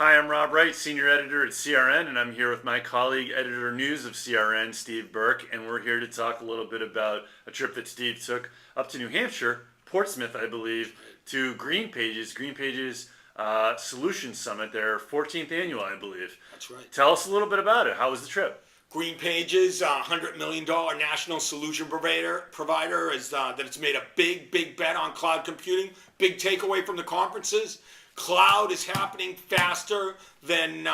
Hi, I'm Rob Wright, Senior Editor at CRN, and I'm here with my colleague, Editor News of CRN, Steve Burke, and we're here to talk a little bit about a trip that Steve took up to New Hampshire, Portsmouth, I believe, to GreenPages Solution Summit, their 14th annual, I believe. That's right. Tell us a little bit about it. How was the trip? GreenPages, $100 million national solution provider, is that it's made a big bet on cloud computing. Big takeaway from the conferences: cloud is happening faster than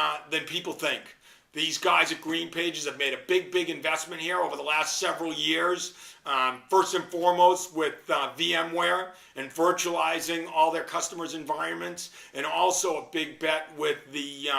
people think. These guys at GreenPages have made a big investment here over the last several years. First and foremost with VMware and virtualizing all their customers' environments, and also a big bet with the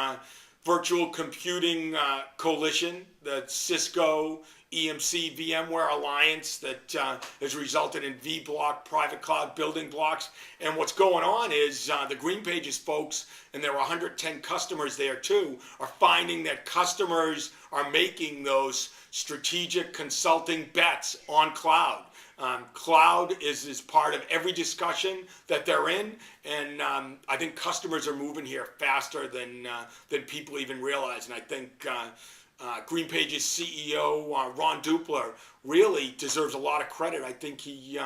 virtual computing coalition, the Cisco, EMC, VMware alliance that has resulted in vBlock private cloud building blocks. And what's going on is the GreenPages folks, and there are 110 customers there too, are finding that customers are making those strategic consulting bets on cloud. Cloud is part of every discussion that they're in, and I think customers are moving here faster than people even realize. And I think GreenPages CEO Ron Dupler really deserves a lot of credit. I think he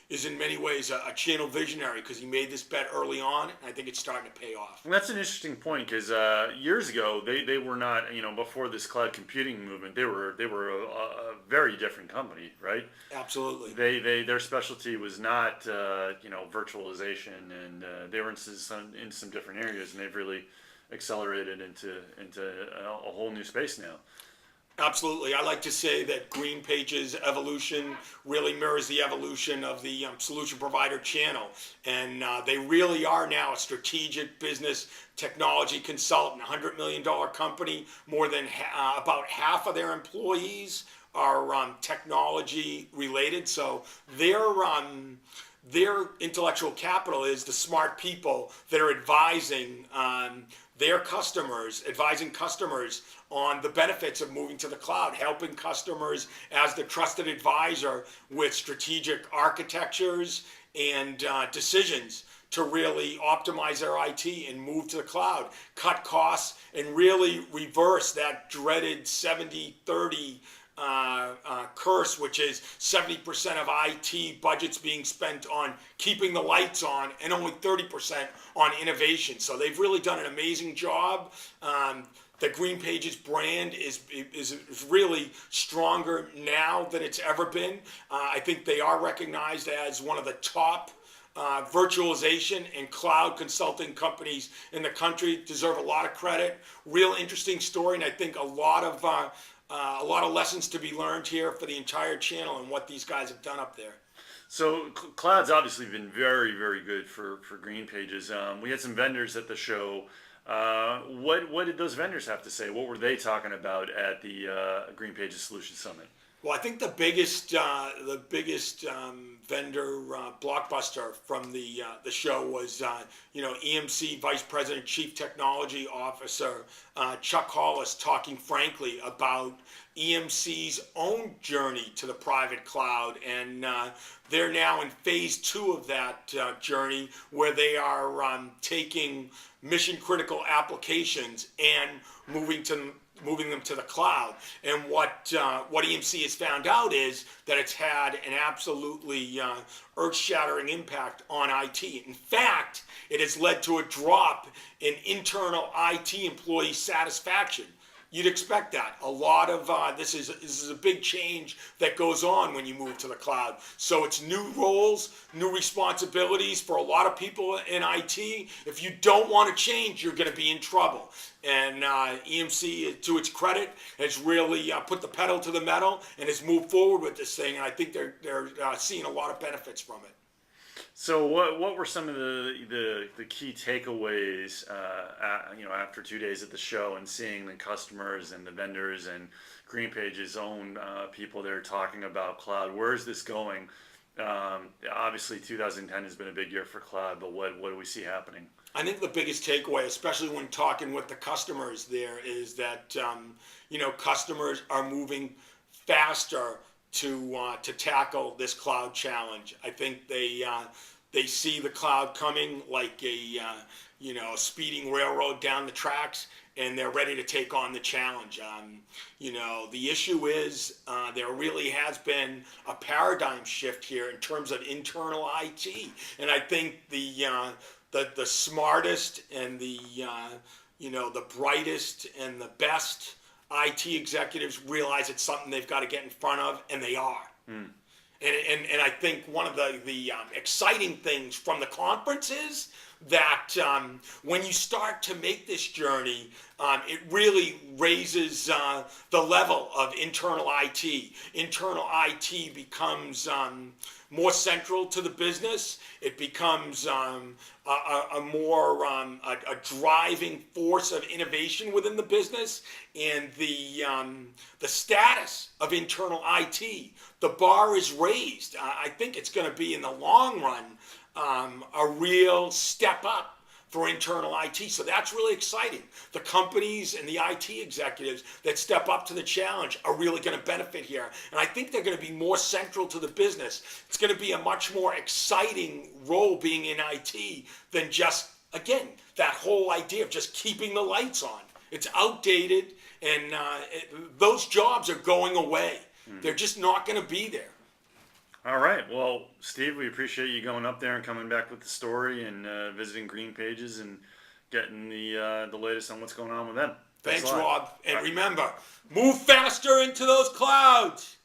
is in many ways a channel visionary because he made this bet early on, and I think it's starting to pay off. And that's an interesting point because years ago they were not, before this cloud computing movement, they were a very different company, right? Absolutely. Their specialty was not virtualization, and they were in some different areas, and they've really accelerated into a whole new space now. Absolutely. I like to say that GreenPages evolution really mirrors the evolution of the solution provider channel. And they really are now a strategic business technology consultant, $100 million company. More than about half of their employees are technology related. So their intellectual capital is the smart people that are advising advising customers on the benefits of moving to the cloud, helping customers as the trusted advisor with strategic architectures and decisions to really optimize their IT and move to the cloud, cut costs, and really reverse that dreaded 70-30 curse, which is 70% of IT budgets being spent on keeping the lights on and only 30% on innovation. So they've really done an amazing job. The GreenPages brand is really stronger now than it's ever been. I think they are recognized as one of the top virtualization and cloud consulting companies in the country. Deserve a lot of credit. Real interesting story, and I think a lot of lessons to be learned here for the entire channel and what these guys have done up there. So cloud's obviously been very good for GreenPages. We had some vendors at the show. What did those vendors have to say? What were they talking about at the GreenPages Solution Summit? Well, I think the biggest vendor blockbuster from the show was EMC Vice President Chief Technology Officer Chuck Hollis talking frankly about EMC's own journey to the private cloud, and they're now in phase 2 of that journey, where they are taking mission critical applications and moving them to the cloud. And what EMC has found out is that it's had an absolutely earth-shattering impact on IT. In fact, it has led to a drop in internal IT employee satisfaction. You'd expect that. A lot of this is a big change that goes on when you move to the cloud. So it's new roles, new responsibilities for a lot of people in IT. If you don't want to change, you're going to be in trouble. And EMC, to its credit, has really put the pedal to the metal and has moved forward with this thing. And I think they're seeing a lot of benefits from it. So what were some of the key takeaways after 2 days at the show and seeing the customers and the vendors and GreenPages' own people there talking about cloud? Where is this going? Obviously 2010 has been a big year for cloud, but what do we see happening? I think the biggest takeaway, especially when talking with the customers there, is that customers are moving faster to tackle this cloud challenge. I think They see the cloud coming like a speeding railroad down the tracks, and they're ready to take on the challenge. The issue is there really has been a paradigm shift here in terms of internal IT, and I think the smartest and the brightest and the best IT executives realize it's something they've got to get in front of, and they are. And I think one of the exciting things from the conference is that when you start to make this journey, it really raises the level of internal IT. Internal IT becomes more central to the business. It becomes a driving force of innovation within the business, and the status of internal IT. The bar is raised. I think it's going to be in the long run a real step up for internal IT. So that's really exciting. The companies and the IT executives that step up to the challenge are really going to benefit here. And I think they're going to be more central to the business. It's going to be a much more exciting role being in IT than just, again, that whole idea of just keeping the lights on. It's outdated, and those jobs are going away. They're just not going to be there. All right. Well, Steve, we appreciate you going up there and coming back with the story and visiting GreenPages and getting the latest on what's going on with them. Thanks, Rob. And remember, move faster into those clouds.